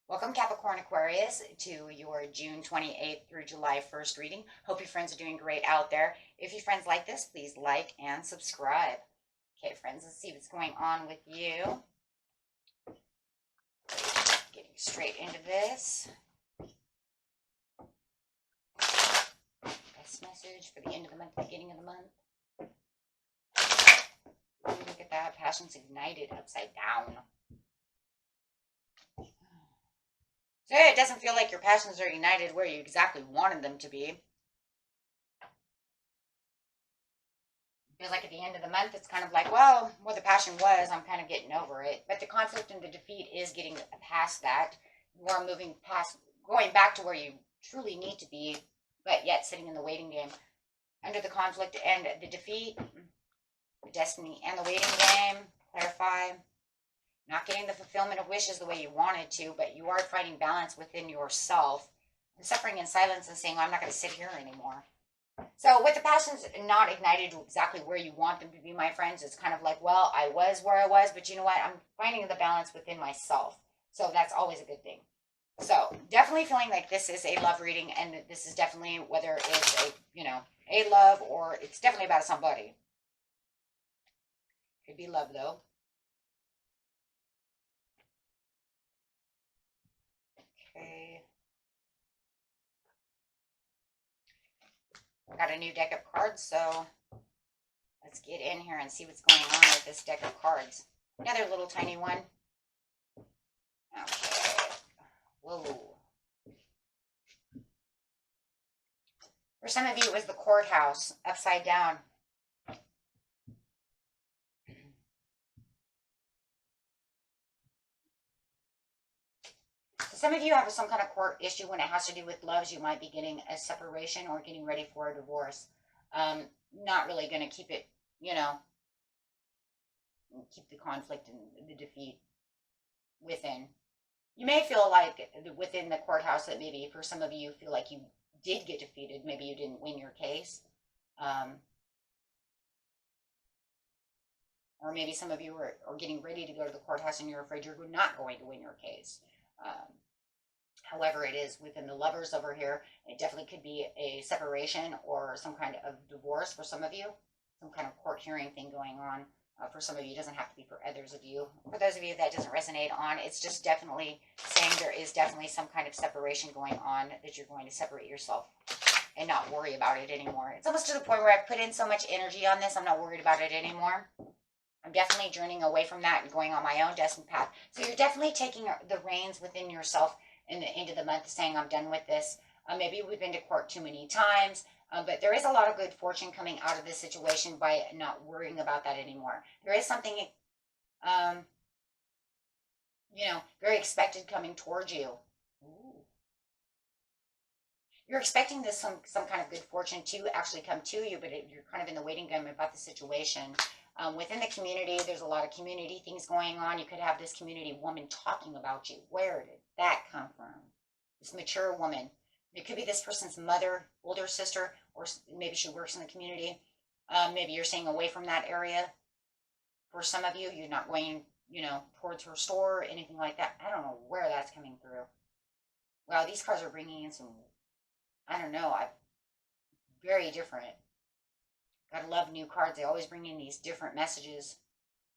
Welcome, Capricorn Aquarius, to your June 28th through July 1st reading. Hope your friends are doing great out there. If your friends like this, please like and subscribe. Okay, friends, let's see what's going on with you. Getting straight into this. Best message for the end of the month, beginning of the month. Ooh, look at that. Passion's ignited upside down. So it doesn't feel like your passions are united where you exactly wanted them to be. Feels like at the end of the month, it's kind of like, well, where the passion was, I'm kind of getting over it. But the conflict and the defeat is getting past that. You are moving past, going back to where you truly need to be, but yet sitting in the waiting game. Under the conflict and the defeat, the destiny and the waiting game, clarify. Not getting the fulfillment of wishes the way you wanted to, but you are finding balance within yourself. And suffering in silence and saying, I'm not going to sit here anymore. So with the passions not ignited exactly where you want them to be, my friends, it's kind of like, well, I was where I was, but you know what? I'm finding the balance within myself. So that's always a good thing. So definitely feeling like this is a love reading, and this is definitely, whether it's a, a love, or it's definitely about somebody. Could be love, though. Okay. Got a new deck of cards, so let's get in here and see what's going on with this deck of cards. Another little tiny one. Okay. Whoa. For some of you, it was the courthouse upside down. Some of you have some kind of court issue when it has to do with loves. You might be getting a separation or getting ready for a divorce. Not really going to keep it, keep the conflict and the defeat within. You may feel like within the courthouse that maybe for some of you feel like you did get defeated. Maybe you didn't win your case. Or maybe some of you are getting ready to go to the courthouse and you're afraid you're not going to win your case. However it is within the lovers over here, it definitely could be a separation or some kind of divorce for some of you, some kind of court hearing thing going on. For some of you, it doesn't have to be for others of you. For those of you that doesn't resonate on, it's just definitely saying there is definitely some kind of separation going on, that you're going to separate yourself and not worry about it anymore. It's almost to the point where I've put in so much energy on this, I'm not worried about it anymore. I'm definitely journeying away from that and going on my own destined path. So you're definitely taking the reins within yourself in the end of the month, saying, I'm done with this. Maybe we've been to court too many times, but there is a lot of good fortune coming out of this situation by not worrying about that anymore. There is something, very expected coming towards you. Ooh. You're expecting this some kind of good fortune to actually come to you, but you're kind of in the waiting game about the situation. Within the community, there's a lot of community things going on. You could have this community woman talking about you. Where did that come from? This mature woman. It could be this person's mother, older sister, or maybe she works in the community. Maybe you're staying away from that area. For some of you, you're not going, towards her store or anything like that. I don't know where that's coming through. Wow, these cards are bringing in some, I don't know, very different. Gotta love new cards. They always bring in these different messages.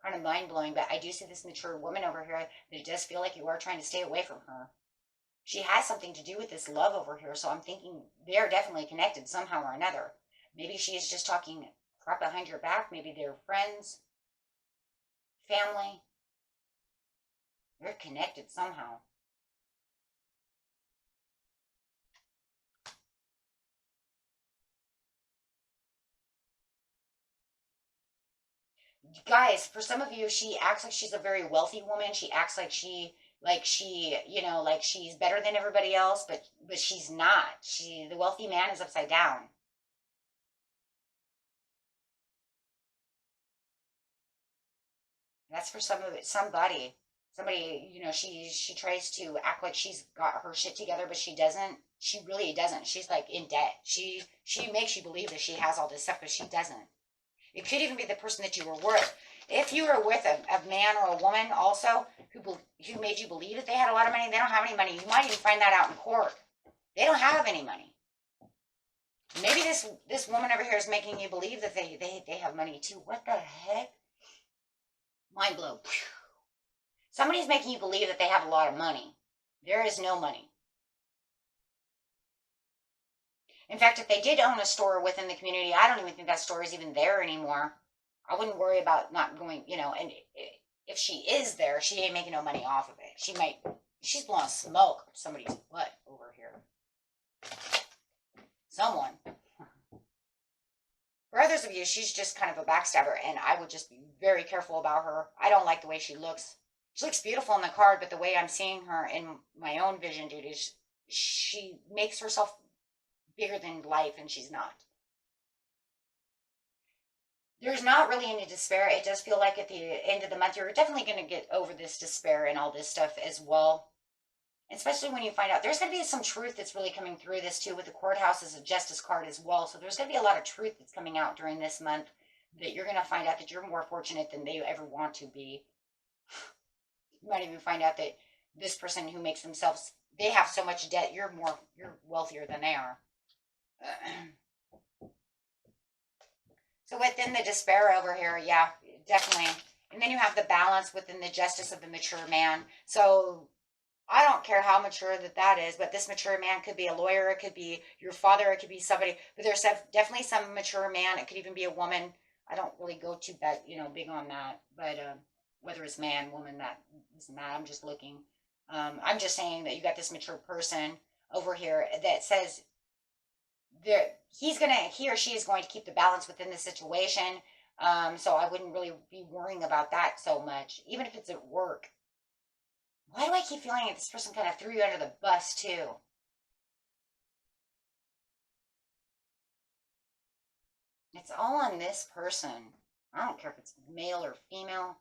Kind of mind-blowing, but I do see this mature woman over here that it does feel like you are trying to stay away from her. She has something to do with this love over here, so I'm thinking they're definitely connected somehow or another. Maybe she is just talking crap behind your back. Maybe they're friends, family. They're connected somehow. Guys, for some of you, she acts like she's a very wealthy woman. She acts like she's better than everybody else, but she's not. The wealthy man is upside down. That's for somebody. Somebody, you know, she tries to act like she's got her shit together, but she doesn't. She really doesn't. She's like in debt. She makes you believe that she has all this stuff, but she doesn't. It could even be the person that you were with. If you were with a man or a woman also who made you believe that they had a lot of money, they don't have any money. You might even find that out in court. They don't have any money. Maybe this woman over here is making you believe that they have money too. What the heck? Mind blown. Somebody's making you believe that they have a lot of money. There is no money. In fact, if they did own a store within the community, I don't even think that store is even there anymore. I wouldn't worry about not going, you know, and if she is there, she ain't making no money off of it. She's blowing smoke up somebody's butt over here. Someone. For others of you, she's just kind of a backstabber, and I would just be very careful about her. I don't like the way she looks. She looks beautiful in the card, but the way I'm seeing her in my own vision, dude, is she makes herself bigger than life, and she's not. There's not really any despair. It does feel like at the end of the month, you're definitely going to get over this despair and all this stuff as well. Especially when you find out there's going to be some truth that's really coming through this too, with the courthouse as a justice card as well. So there's going to be a lot of truth that's coming out during this month that you're going to find out that you're more fortunate than they ever want to be. You might even find out that this person who makes themselves, they have so much debt, you're wealthier than they are. So within the despair over here, yeah, definitely. And then you have the balance within the justice of the mature man. So I don't care how mature that is, but this mature man could be a lawyer, it could be your father, it could be somebody, but there's definitely some mature man. It could even be a woman. I don't really go too big on that, but whether it's man, woman, that isn't that. I'm just looking. I'm just saying that you got this mature person over here that says he or she is going to keep the balance within the situation. So I wouldn't really be worrying about that so much, even if it's at work. Why do I keep feeling like this person kind of threw you under the bus too? It's all on this person. I don't care if it's male or female.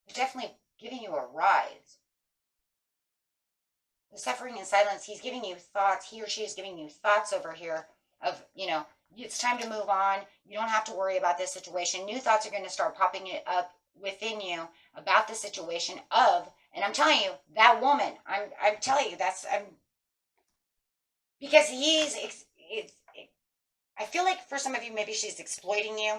They're definitely giving you a rise. The suffering in silence, he's giving you thoughts. He or she is giving you thoughts over here of, you know, it's time to move on. You don't have to worry about this situation. New thoughts are going to start popping up within you about the situation and I'm telling you, that woman, I'm telling you, because I feel like for some of you, maybe she's exploiting you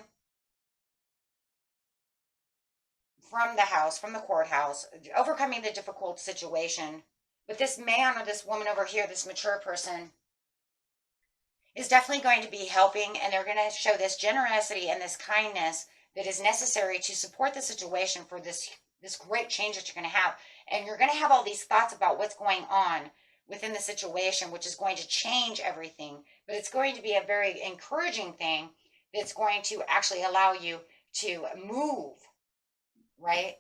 from the courthouse, overcoming the difficult situation. But this man or this woman over here, this mature person, is definitely going to be helping, and they're going to show this generosity and this kindness that is necessary to support the situation for this great change that you're going to have. And you're going to have all these thoughts about what's going on within the situation, which is going to change everything. But it's going to be a very encouraging thing that's going to actually allow you to move, right?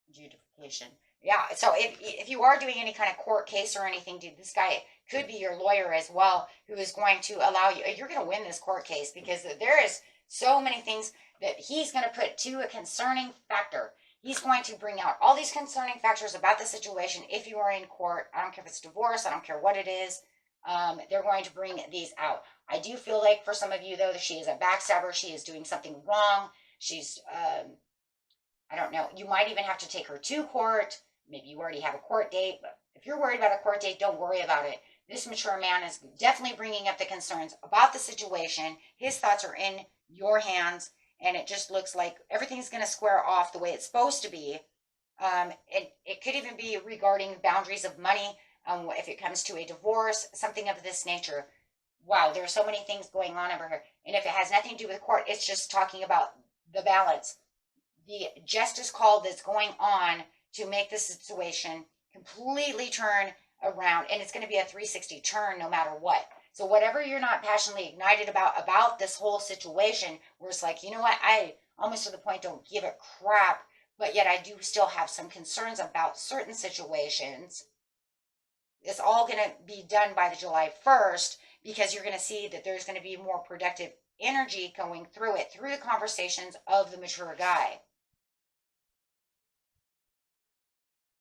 Justification. Yeah, so if you are doing any kind of court case or anything, dude, this guy could be your lawyer as well, who is going to allow you, you're going to win this court case, because there is so many things that he's going to put to a concerning factor. He's going to bring out all these concerning factors about the situation. If you are in court, I don't care if it's divorce, I don't care what it is, they're going to bring these out. I do feel like for some of you, though, that she is a backstabber. She is doing something wrong. She's, I don't know, you might even have to take her to court. Maybe you already have a court date, but if you're worried about a court date, don't worry about it. This mature man is definitely bringing up the concerns about the situation. His thoughts are in your hands, and it just looks like everything's going to square off the way it's supposed to be. It could even be regarding boundaries of money, if it comes to a divorce, something of this nature. Wow, there are so many things going on over here. And if it has nothing to do with court, it's just talking about the balance. The justice call that's going on to make the situation completely turn around. And it's going to be a 360 turn no matter what. So whatever you're not passionately ignited about this whole situation, where it's like, you know what, I almost to the point don't give a crap, but yet I do still have some concerns about certain situations. it's all going to be done by the July 1st, because you're going to see that there's going to be more productive energy going through it, through the conversations of the mature guy.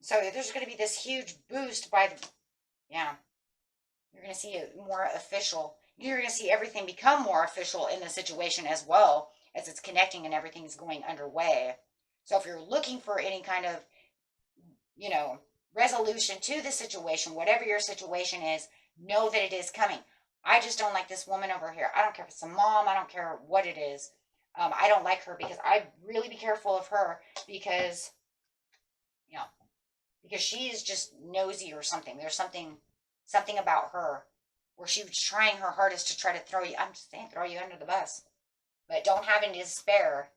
So there's going to be this huge boost by the, yeah, you're going to see it more official. You're going to see everything become more official in the situation as well, as it's connecting and everything's going underway. So if you're looking for any kind of, you know, resolution to the situation, whatever your situation is, know that it is coming. I just don't like this woman over here. I don't care if it's a mom. I don't care what it is. I don't like her, because I really be careful of her, because, you know, because she is just nosy or something. There's something about her where she was trying her hardest to try to throw you. I'm just saying, throw you under the bus. But don't have any despair,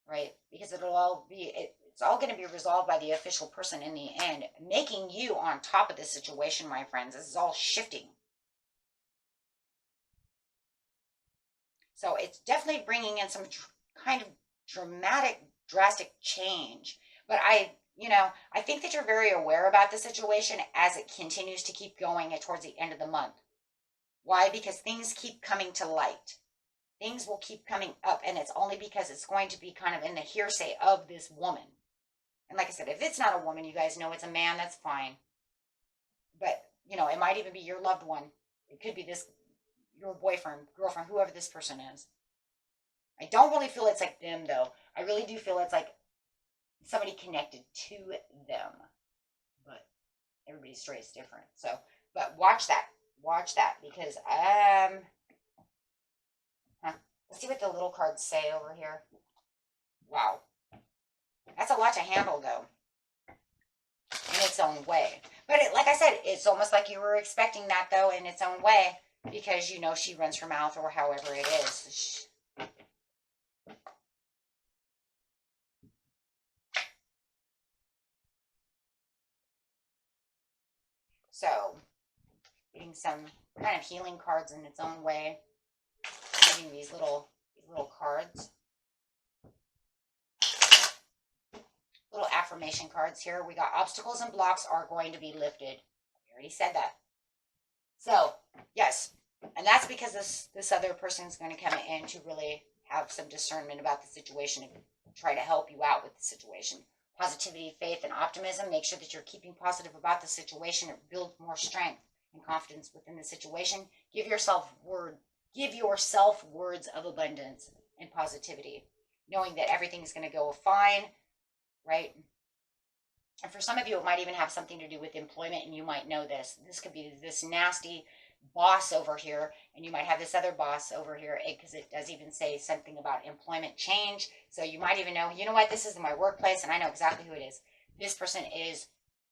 right? Because it'll all be, it's all going to be resolved by the official person in the end, making you on top of this situation, my friends. This is all shifting. So it's definitely bringing in some kind of dramatic, drastic change. But I think that you're very aware about the situation as it continues to keep going towards the end of the month. Why? Because things keep coming to light. Things will keep coming up, and it's only because it's going to be kind of in the hearsay of this woman. And like I said, if it's not a woman, you guys know it's a man, that's fine. But, you know, it might even be your loved one. It could be this, your boyfriend, girlfriend, whoever this person is. I don't really feel it's like them, though. I really do feel it's like somebody connected to them. But everybody's story is different. So, but watch that. Watch that, because, let's see what the little cards say over here. Wow. That's a lot to handle, though, in its own way. But like I said, it's almost like you were expecting that, though, in its own way, because, you know, she runs her mouth, or however it is. So, getting some kind of healing cards in its own way. Having these little cards. Little affirmation cards here. We got obstacles and blocks are going to be lifted. We already said that. So, yes. And that's because this other person is going to come in to really have some discernment about the situation and try to help you out with the situation. Positivity, faith, and optimism. Make sure that you're keeping positive about the situation. It builds more strength and confidence within the situation. Give yourself words of abundance and positivity, knowing that everything's going to go fine, right? And for some of you, it might even have something to do with employment, and you might know this. This could be this nasty boss over here, and you might have this other boss over here, because it does even say something about employment change. So you might even know, you know what, this is my workplace, and I know exactly who it is. This person is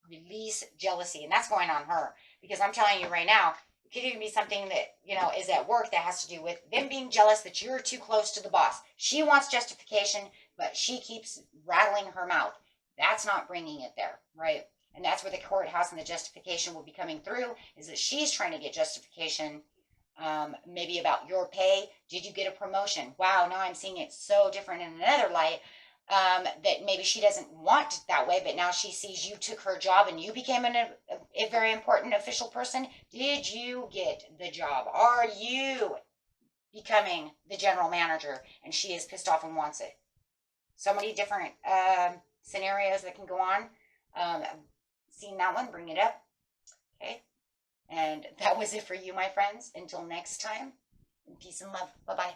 release jealousy, and that's going on her, because I'm telling you right now, it could even be something that, you know, is at work that has to do with them being jealous that you're too close to the boss. She wants justification, but she keeps rattling her mouth. That's not bringing it there, right? And that's where the courthouse and the justification will be coming through, is that she's trying to get justification, maybe about your pay. Did you get a promotion? Wow, now I'm seeing it so different in another light, that maybe she doesn't want it that way, but now she sees you took her job and you became a very important official person. Did you get the job? Are you becoming the general manager? And she is pissed off and wants it. So many different scenarios that can go on. Seen that one, bring it up. Okay. And that was it for you, my friends. Until next time, peace and love. Bye-bye.